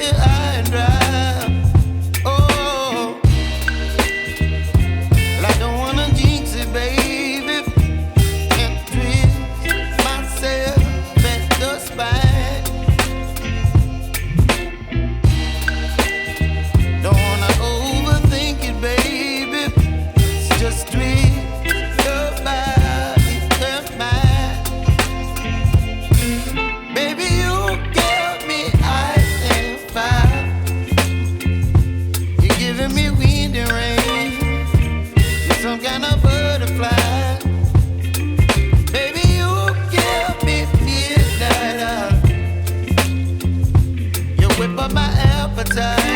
high and dry. Oh, well, I don't wanna jinx it, baby, and twist myself at the spine. Don't wanna overthink it, baby. It's just twist your body and mine. Baby, you give me ice and fire. You're giving me wind and rain. You're some kind of butterfly. Baby, you give me midnight. You whip up my appetite.